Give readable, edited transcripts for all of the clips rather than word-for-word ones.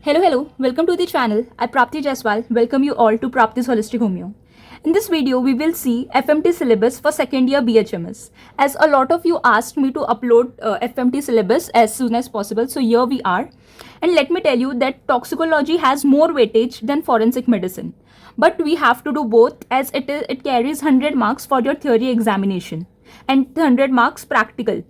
Hello, welcome to the channel. I Prapti Jaiswal welcome you all to Prapti's Holistic Homeo. In this video, we will see FMT syllabus for second year BHMS. As a lot of you asked me to upload FMT syllabus as soon as possible, so here we are. And let me tell you that toxicology has more weightage than forensic medicine. But we have to do both as it carries 100 marks for your theory examination and 100 marks practical.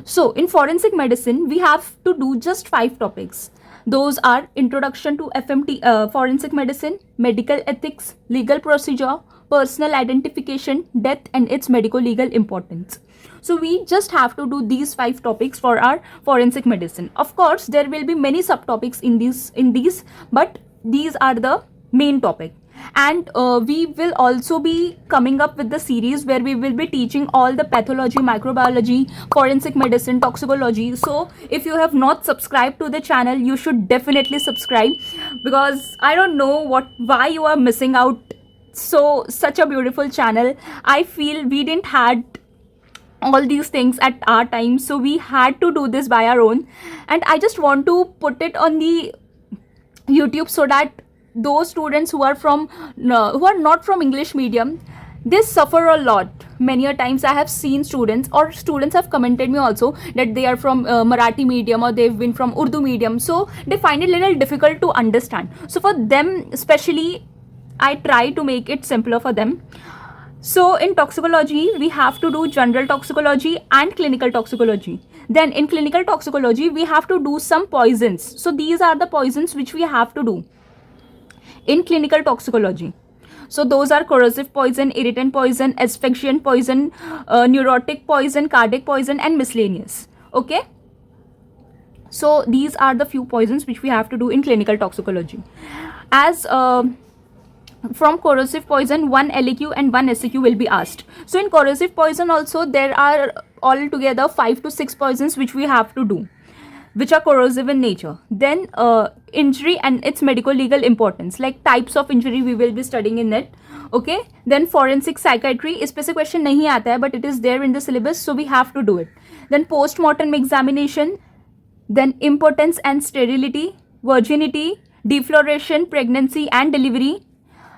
So in forensic medicine, we have to do just 5 topics. Those are introduction to FMT, forensic medicine, medical ethics, legal procedure, personal identification, death and its medical legal importance. So we just have to do these 5 topics for our forensic medicine. Of course, there will be many subtopics in these, but these are the main topic. And we will also be coming up with the series where we will be teaching all the pathology, microbiology, forensic medicine, toxicology. So if you have not subscribed to the channel, you should definitely subscribe, because I don't know why you are missing out such a beautiful channel. I feel we didn't had all these things at our time, so we had to do this by our own, and I just want to put it on the YouTube so that those students who are not from English medium, they suffer a lot. Many a times I have seen students have commented me also that they are from Marathi medium or they've been from Urdu medium, so they find it a little difficult to understand. So for them especially, I try to make it simpler for them. So in toxicology, we have to do general toxicology and clinical toxicology. Then in clinical toxicology, we have to do some poisons. So these are the poisons which we have to do in clinical toxicology. So those are corrosive poison, irritant poison, asphyxiant poison, neurotic poison, cardiac poison and miscellaneous. Okay. So these are the few poisons which we have to do in clinical toxicology. As from corrosive poison, 1 LAQ and 1 SAQ will be asked. So in corrosive poison also there are altogether 5 to 6 poisons which we have to do, which are corrosive in nature. Then injury and its medical legal importance, like types of injury we will be studying in it. Okay. Then forensic psychiatry, specific question nahi aata hai, but it is there in the syllabus, so we have to do it. Then post-mortem examination, then impotence and sterility, virginity, defloration, pregnancy and delivery,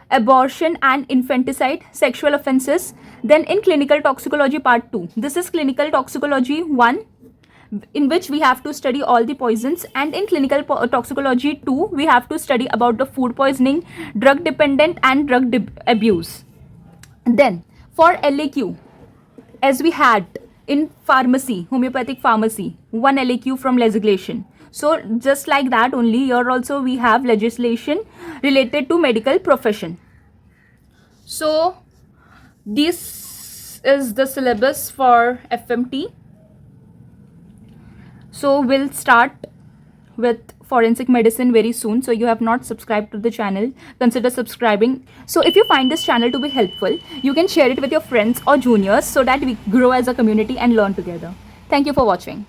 abortion and infanticide, sexual offences. Then in clinical toxicology part 2, this is clinical toxicology 1, in which we have to study all the poisons, and in clinical toxicology 2 we have to study about the food poisoning, drug dependent and drug abuse. Then for LAQ, as we had in pharmacy, homeopathic pharmacy, 1 LAQ from legislation. So just like that only, here also we have legislation related to medical profession. So this is the syllabus for FMT. So we'll start with forensic medicine very soon. So you have not subscribed to the channel, consider subscribing. So if you find this channel to be helpful, you can share it with your friends or juniors so that we grow as a community and learn together. Thank you for watching.